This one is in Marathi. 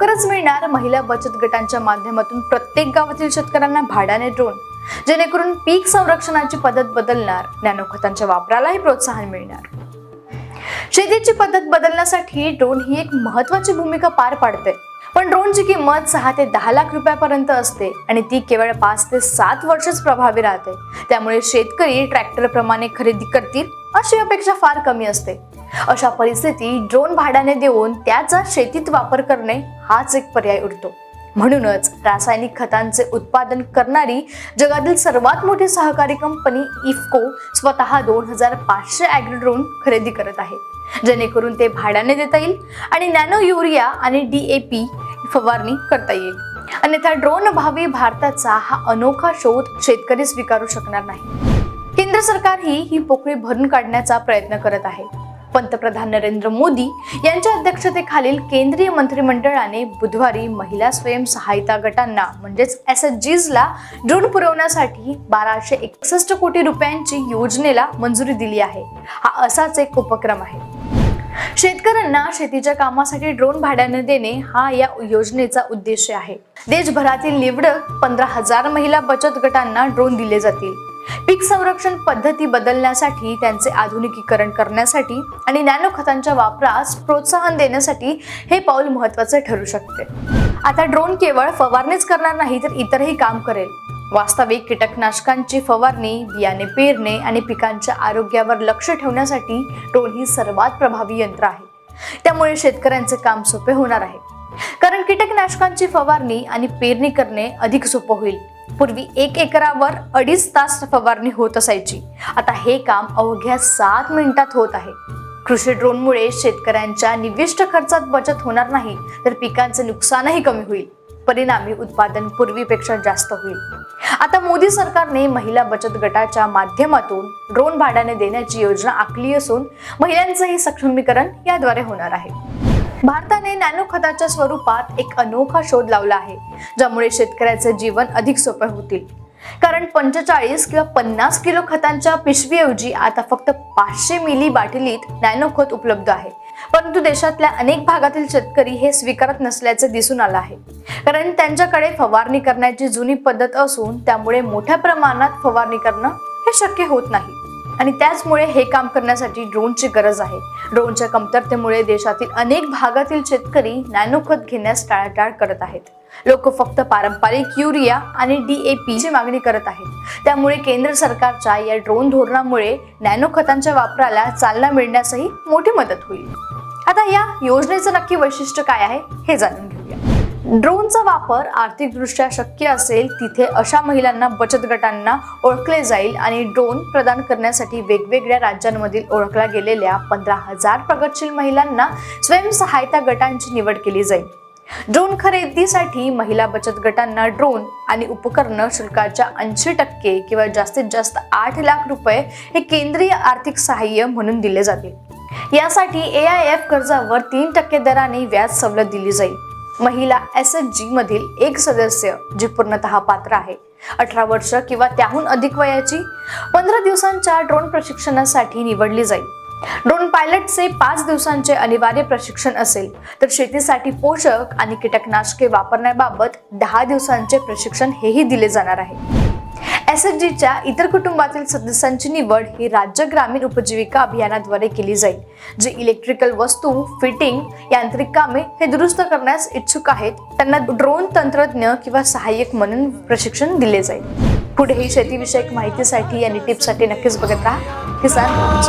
लवकरच मिळणार महिला बचत गटांच्या माध्यमातून प्रत्येक गावातील शेतकऱ्यांना भाड्याने ड्रोन, जेणेकरून पीक संरक्षणाची पद्धत बदलणार, नॅनो खतांच्या वापरालाही प्रोत्साहन मिळणार। शेतीची पद्धत बदलण्यासाठी ड्रोन ही एक महत्त्वाची भूमिका पार पाडते। पण ड्रोनची किंमत 6 ते 10 लाख रुपयापर्यंत असते आणि ती केवळ 5 ते 7 वर्षच प्रभावी राहते। त्यामुळे शेतकरी ट्रॅक्टरप्रमाणे खरेदी करतील अशी अपेक्षा फार कमी असते। अशा परिस्थितीत ड्रोन भाड्याने देऊन त्याचा शेतीत वापर करणे हाच एक पर्याय उरतो। म्हणूनच रासायनिक खतांचे उत्पादन करणारी जगातील सर्वात मोठी सहकारी कंपनी इफ्को स्वतः 2500 ॲग्रो ड्रोन खरेदी करत आहे, जेणेकरून ते भाड्याने देता येईल आणि नॅनो युरिया आणि DAP फवारणी करता येईल। अन्यथा ड्रोन अभावी भारताचा हा अनोखा शोध शेतकरी स्वीकारू शकणार नाही। केंद्र सरकारही ही पोकळी भरून काढण्याचा प्रयत्न करत आहे। पंतप्रधान नरेंद्र मोदी यांच्या अध्यक्षतेखालील केंद्रीय मंत्रिमंडळाने बुधवारी महिला स्वयंसहायता गटांना म्हणजेच SHGsला ड्रोन पुरवण्यासाठी 1261 कोटी रुपयांची योजनेला मंजुरी दिली आहे। हा असाच एक उपक्रम आहे। शेतकऱ्यांना शेतीच्या कामासाठी ड्रोन भाड्याने देणे हा या योजनेचा उद्देश आहे। देशभरातील निवडक 15,000 महिला बचत गटांना ड्रोन दिले जातील। पीक संरक्षण पद्धती बदलण्यासाठी, त्यांचे आधुनिकीकरण करण्यासाठी आणि नॅनो खतांच्या वापरास प्रोत्साहन देण्यासाठी हे पाऊल महत्त्वाचे ठरू शकते। आता ड्रोन केवळ फवारणीच करणार नाही तर इतरही काम करेल। वास्तविक कीटकनाशकांची फवारणी, बियाणे पेरणे आणि पिकांच्या आरोग्यावर लक्ष ठेवण्यासाठी ड्रोन ही सर्वात प्रभावी यंत्र आहे। त्यामुळे शेतकऱ्यांचे काम सोपे होणार आहे, कारण कीटकनाशकांची फवारणी आणि पेरणी करणे अधिक सोपे होईल। पूर्वी 1 एकरावर 2.5 तास फवारणी होत असायची, आता हे काम अवघ्या 7 मिनिटात होत आहे। कृषी ड्रोनमुळे शेतकऱ्यांच्या निविष्ट खर्चात बचत होणार नाही तर पिकांचे नुकसानही कमी होईल। परिणामी उत्पादन पूर्वीपेक्षा जास्त होईल। आता मोदी सरकारने महिला बचत गटाच्या माध्यमातून ड्रोन भाड्याने देण्याची योजना आखली असून महिलांचेही सक्षमीकरण याद्वारे होणार आहे। भारताने नॅनो खताच्या स्वरूपात एक अनोखा शोध लावला आहे, ज्यामुळे शेतकऱ्याचे जीवन अधिक सोपे होतील। कारण 45 किंवा 50 किलो खतांच्या पिशवीऐवजी आता फक्त 500 मिली बाटलीत नॅनो खत उपलब्ध आहे। परंतु देशातल्या अनेक भागातील शेतकरी हे स्वीकारत नसल्याचे दिसून आले आहे, कारण त्यांच्याकडे फवारणी करण्याची जुनी पद्धत असून त्यामुळे मोठ्या प्रमाणात फवारणी करणं हे शक्य होत नाही आणि त्याचमुळे हे काम करण्यासाठी ड्रोनची गरज आहे। ड्रोनच्या कमतरतेमुळे देशातील अनेक भागातील शेतकरी नॅनो खत घेण्यास टाळाटाळ करत आहेत। लोक फक्त पारंपरिक युरिया आणि DAP ची मागणी करत आहेत। त्यामुळे केंद्र सरकारच्या या ड्रोन धोरणामुळे नॅनो खतांच्या वापराला चालना मिळण्यासही मोठी मदत होईल। आता या योजनेचं नक्की वैशिष्ट्य काय आहे हे जाणून घेऊया। ड्रोनचा वापर आर्थिकदृष्ट्या शक्य असेल तिथे अशा महिलांना बचत गटांना ओळखले जाईल आणि ड्रोन प्रदान करण्यासाठी वेगवेगळ्या राज्यांमधील ओळखल्या गेलेल्या 15,000 प्रगतशील महिलांना स्वयंसहायता गटांची निवड केली जाईल। ड्रोन खरेदीसाठी महिला बचत गटांना ड्रोन आणि उपकरण शुल्काच्या 80% किंवा जास्तीत जास्त 8 लाख रुपये हे केंद्रीय आर्थिक सहाय्य म्हणून दिले जातील। यासाठी AIF कर्जावर 3% दराने व्याज सवलत दिली जाईल। महिला SHG मधील एक सदस्य जी पूर्णतः पात्र आहे, 18 वर्ष किंवा त्याहून अधिक वयाची, 15 दिवसांच्या ड्रोन प्रशिक्षणासाठी निवडली जाईल। ड्रोन पायलटचे 5 दिवसांचे अनिवार्य प्रशिक्षण असेल तर शेतीसाठी पोषक आणि कीटकनाशके वापरण्याबाबत 10 दिवसांचे प्रशिक्षण हेही दिले जाणार आहे। SHGच्या इतर कुटुंबातील सदस्यांची निवड ही राज्य ग्रामीण उपजीविका अभियानाद्वारे केली जाईल, जे इलेक्ट्रिकल वस्तू, फिटिंग, यांत्रिक कामे हे दुरुस्त करण्यास इच्छुक आहेत त्यांना ड्रोन तंत्रज्ञ किंवा सहाय्यक म्हणून प्रशिक्षण दिले जाईल। पुढेही शेतीविषयक माहितीसाठी आणि टिप्ससाठी नक्कीच बघत राहा किसान राज।